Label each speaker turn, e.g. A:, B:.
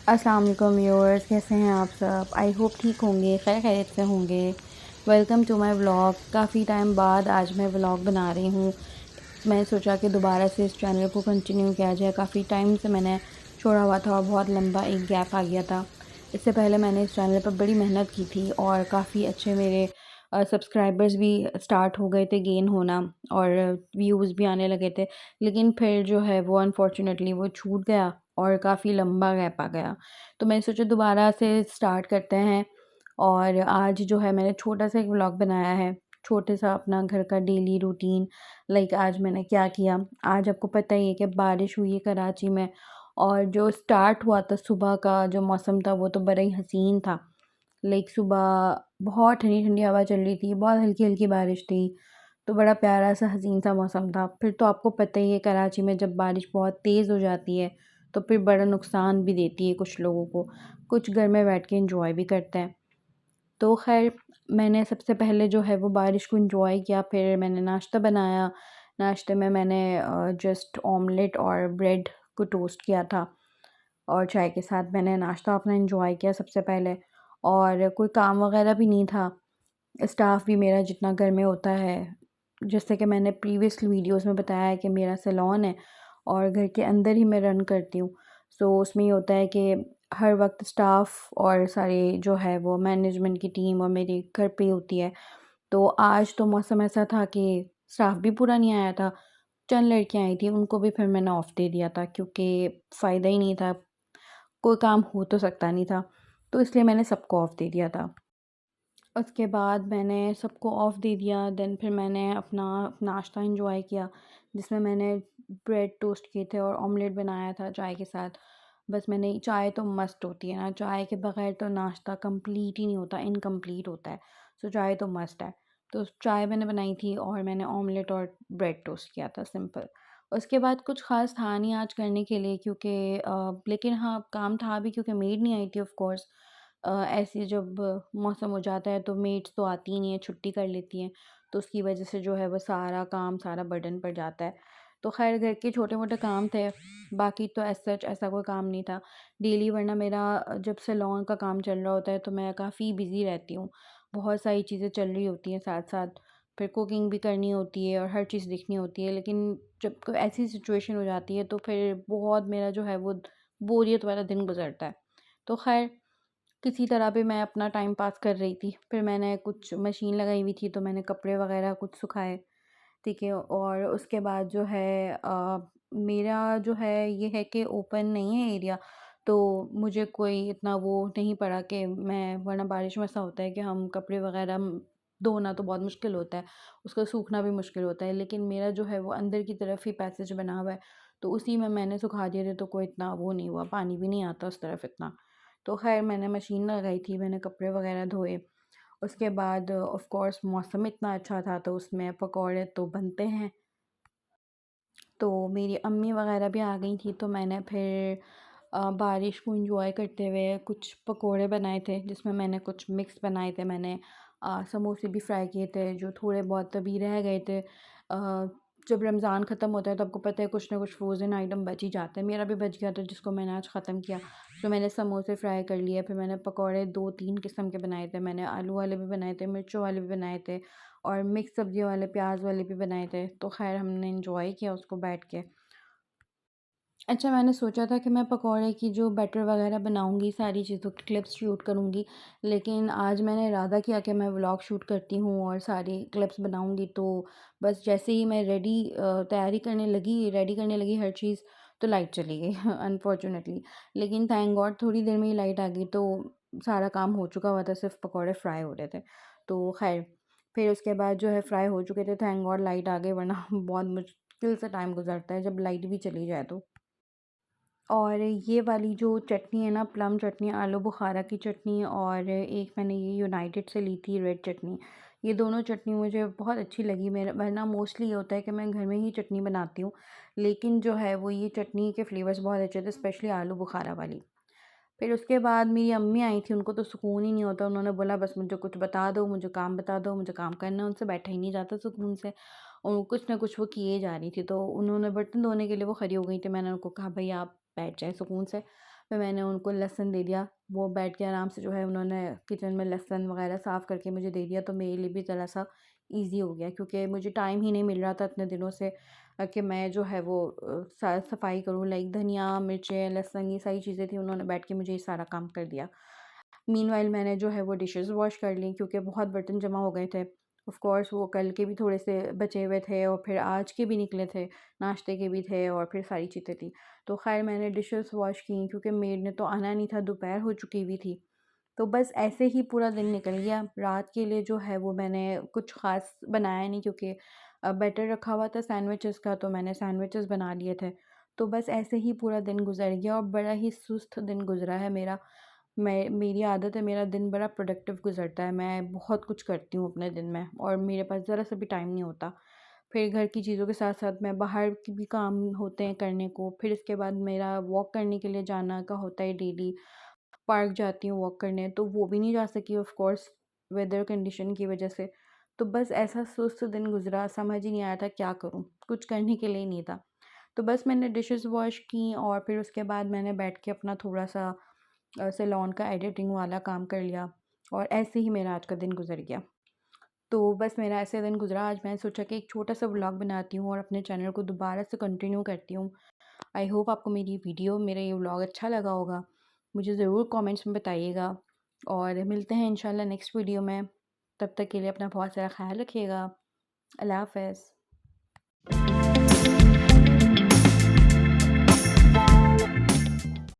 A: अस्सलाम वालेकुम व्यूअर्स, कैसे हैं आप सब। आई होप ठीक होंगे, खैर खैरियत से होंगे। Welcome to my vlog. काफ़ी टाइम बाद आज मैं व्लॉग बना रही हूँ। मैं सोचा कि दोबारा से इस चैनल को कंटिन्यू किया जाए। काफ़ी टाइम से मैंने छोड़ा हुआ था और बहुत लंबा एक गैप आ गया था। इससे पहले मैंने इस चैनल पर बड़ी मेहनत की थी और काफ़ी अच्छे मेरे सब्सक्राइबर्स भी स्टार्ट हो गए थे गेन होना और व्यूज़ भी आने लगे थे। लेकिन फिर जो है वो अनफॉर्चुनेटली वो छूट गया और काफ़ी लंबा गैप आ गया। तो मैंने सोचा दोबारा से स्टार्ट करते हैं और आज जो है मैंने छोटा सा एक व्लॉग बनाया है। छोटे सा अपना घर का डेली रूटीन, लाइक आज मैंने क्या किया। आज आपको पता ही है कि बारिश हुई है कराची में और जो स्टार्ट हुआ था सुबह का जो मौसम था वो तो बड़ा ही हसीन था। लाइक सुबह बहुत ठंडी ठंडी हवा चल रही थी, बहुत हल्की हल्की बारिश थी। तो बड़ा प्यारा सा हसीन सा मौसम था। फिर तो आपको पता ही है कराची में जब बारिश बहुत तेज़ हो जाती है तो फिर बड़ा नुकसान भी देती है कुछ लोगों को। कुछ घर में बैठ के एंजॉय भी करते हैं। तो ख़ैर मैंने सबसे पहले जो है वो बारिश को एंजॉय किया। फिर मैंने नाश्ता बनाया। नाश्ते में मैंने जस्ट ऑमलेट और ब्रेड को टोस्ट किया था और चाय के साथ मैंने नाश्ता अपना एंजॉय किया सबसे पहले। और कोई काम वगैरह भी नहीं था। स्टाफ भी मेरा जितना घर में होता है, जैसे कि मैंने प्रीवियस वीडियोस में बताया है कि मेरा सैलून है और घर के अंदर ही मैं रन करती हूँ। सो उसमें ये होता है कि हर वक्त स्टाफ और सारे जो है वो मैनेजमेंट की टीम और मेरे घर पे ही होती है। तो आज तो मौसम ऐसा था कि स्टाफ भी पूरा नहीं आया था। चंद लड़कियां आई थी, उनको भी फिर मैंने ऑफ दे दिया था क्योंकि फ़ायदा ही नहीं था, कोई काम हो तो सकता नहीं था। तो इसलिए मैंने सबको ऑफ दे दिया था। उसके बाद मैंने सबको ऑफ़ दे दिया। देन फिर मैंने अपना नाश्ता एंजॉय किया जिसमें मैंने ब्रेड टोस्ट किए थे और ऑमलेट बनाया था चाय के साथ। बस मैंने चाय तो मस्ट होती है ना, चाय के बगैर तो नाश्ता कंप्लीट ही नहीं होता, इनकम्प्लीट होता है। सो चाय तो मस्ट है। तो चाय मैंने बनाई थी और मैंने ऑमलेट और ब्रेड टोस्ट किया था सिंपल। उसके बाद कुछ ख़ास था नहीं आज करने के लिए क्योंकि लेकिन हाँ काम था भी क्योंकि मेड नहीं आई थी ऑफ़ कोर्स। ऐसे जब मौसम हो जाता है तो मेड्स तो आती ही नहीं है, छुट्टी कर लेती हैं। तो उसकी वजह से जो है वो सारा काम, सारा बर्डन पड़ जाता है। तो ख़ैर घर के छोटे-मोटे काम थे, बाकी तो एज़ सच ऐसा कोई काम नहीं था। डेली वरना मेरा जब सैलून का काम चल रहा होता है तो मैं काफ़ी बिज़ी रहती हूँ। बहुत सारी चीज़ें चल रही होती हैं साथ-साथ, फिर कुकिंग भी करनी होती है और हर चीज़ देखनी होती है। लेकिन जब कोई ऐसी सिचुएशन हो जाती है तो फिर बहुत मेरा जो है वो बोरियत वाला दिन गुज़रता है। तो ख़ैर किसी तरह भी मैं अपना टाइम पास कर रही थी। फिर मैंने कुछ मशीन लगाई हुई थी तो मैंने कपड़े वग़ैरह कुछ सुखाए, ठीक है। और उसके बाद जो है मेरा जो है ये है कि ओपन नहीं है एरिया, तो मुझे कोई इतना वो नहीं पड़ा कि मैं, वरना बारिश में ऐसा होता है कि हम कपड़े वग़ैरह धोना तो बहुत मुश्किल होता है, उसका सूखना भी मुश्किल होता है। लेकिन मेरा जो है वो अंदर की तरफ ही पैसेज बना हुआ है, तो उसी में मैंने सुखा दिए थे तो कोई इतना वो नहीं हुआ, पानी भी नहीं आता उस तरफ इतना। तो ख़ैर मैंने मशीन लगाई थी, मैंने कपड़े वग़ैरह धोए। उसके बाद ऑफ़ कोर्स मौसम इतना अच्छा था तो उसमें पकौड़े तो बनते हैं। तो मेरी अम्मी वग़ैरह भी आ गई थी तो मैंने फिर बारिश को एंजॉय करते हुए कुछ पकोड़े बनाए थे जिसमें मैंने कुछ मिक्स बनाए थे। मैंने समोसे भी फ्राई किए थे जो थोड़े बहुत अभी रह गए थे। जब रमज़ान ख़त्म होता है तो आपको पता है कुछ ना कुछ फ्रोज़न आइटम बच ही जाते हैं। मेरा भी बच गया था जिसको मैंने आज ख़त्म किया। तो मैंने समोसे फ्राई कर लिए, फिर मैंने पकोड़े 2-3 किस्म के बनाए थे। मैंने आलू वाले भी बनाए थे, मिर्चों वाले भी बनाए थे और मिक्स सब्ज़ियों वाले, प्याज वाले भी बनाए थे। तो ख़ैर हमने एंजॉय किया उसको बैठ के। अच्छा, मैंने सोचा था कि मैं पकौड़े की जो बैटर वग़ैरह बनाऊँगी, सारी चीज़ों की क्लिप्स शूट करूँगी, लेकिन आज मैंने इरादा किया कि मैं व्लॉग शूट करती हूँ और सारी क्लिप्स बनाऊँगी। तो बस जैसे ही मैं तैयारी करने लगी, रेडी करने लगी हर चीज़, तो लाइट चली गई अनफॉर्च्यूनेटली। लेकिन थैंक गॉड थोड़ी देर में ही लाइट आ गई, तो सारा काम हो चुका हुआ था, सिर्फ़ पकौड़े फ्राई हो रहे थे। तो ख़ैर फिर उसके बाद जो है फ्राई हो चुके थे, थैंक गॉड लाइट आ गई, वरना बहुत मुश्किल से टाइम गुज़रता है जब लाइट भी चली जाए तो। और ये वाली जो चटनी है ना, प्लम चटनी, आलू बुखारा की चटनी, और एक मैंने ये यूनाइटेड से ली थी रेड चटनी। ये दोनों चटनी मुझे बहुत अच्छी लगी। मेरा वरना मोस्टली ये होता है कि मैं घर में ही चटनी बनाती हूँ, लेकिन जो है वो ये चटनी के फ्लेवर्स बहुत अच्छे थे, स्पेशली आलू बुखारा वाली। फिर उसके बाद मेरी अम्मी आई थी, उनको तो सुकून ही नहीं होता। उन्होंने बोला बस मुझे कुछ बता दो, मुझे काम बता दो, मुझे काम करना है। उनसे बैठा ही नहीं जाता सुकून से और कुछ ना कुछ वो किए जा रही थी। तो उन्होंने बर्तन धोने के लिए वो खड़ी हो गई थी। मैंने उनको कहा भई आप बैठ जाएँ सुकून से। फिर मैंने उनको लहसुन दे दिया, वो बैठ के आराम से जो है उन्होंने किचन में लहसुन वगैरह साफ़ करके मुझे दे दिया, तो मेरे लिए भी ज़रा-सा ईज़ी हो गया क्योंकि मुझे टाइम ही नहीं मिल रहा था इतने दिनों से कि मैं जो है वो सफाई करूँ। लाइक धनिया, मिर्चें, लहसुन ये सारी चीज़ें थी, उन्होंने बैठ के मुझे ये सारा काम कर दिया। मीनवाइल मैंने जो है वो डिशेज़ वॉश कर ली क्योंकि बहुत बर्तन जमा हो गए थे। ऑफ़ कोर्स वो कल के भी थोड़े से बचे हुए थे और फिर आज के भी निकले थे, नाश्ते के भी थे और फिर सारी चीज़ें थी। तो ख़ैर मैंने डिशेज़ वॉश की क्योंकि मेड ने तो आना नहीं था, दोपहर हो चुकी हुई थी। तो बस ऐसे ही पूरा दिन निकल गया। रात के लिए जो है वो मैंने कुछ ख़ास बनाया नहीं क्योंकि बैटर रखा हुआ था सैंडविचेस का, तो मैंने सैंडविचेस बना लिए थे। तो बस ऐसे ही पूरा दिन गुज़र गया और बड़ा ही सुस्त दिन गुज़रा है मेरा। मेरी आदत है, मेरा दिन बड़ा प्रोडक्टिव गुज़रता है। मैं बहुत कुछ करती हूँ अपने दिन में और मेरे पास ज़रा सा भी टाइम नहीं होता। फिर घर की चीज़ों के साथ-साथ मैं बाहर के भी काम होते हैं करने को। फिर इसके बाद मेरा वॉक करने के लिए जाना का होता है डेली। पार्क जाती हूँ वॉक करने, तो वो भी नहीं जा सकी ऑफ़ कोर्स वेदर कंडीशन की वज़ह से। तो बस ऐसा सुस्त दिन गुज़रा, समझ ही नहीं आया था क्या करूँ? कुछ करने के लिए ही नहीं था। तो बस मैंने डिशेज़ वॉश की और फिर उसके बाद मैंने बैठ के अपना थोड़ा-सा सैलून का एडिटिंग वाला काम कर लिया और ऐसे ही मेरा आज का दिन गुज़र गया। तो बस मेरा ऐसे दिन गुज़रा। आज मैंने सोचा कि एक छोटा-सा व्लॉग बनाती हूँ और अपने चैनल को दोबारा से कंटिन्यू करती हूँ। आई होप आपको मेरी वीडियो, मेरा ये व्लॉग अच्छा लगा होगा। मुझे ज़रूर कमेंट्स में बताइएगा और मिलते हैं इंशाल्लाह नेक्स्ट वीडियो में। तब तक के लिए अपना बहुत सारा ख़्याल रखिएगा। अल्लाह हाफ़िज़।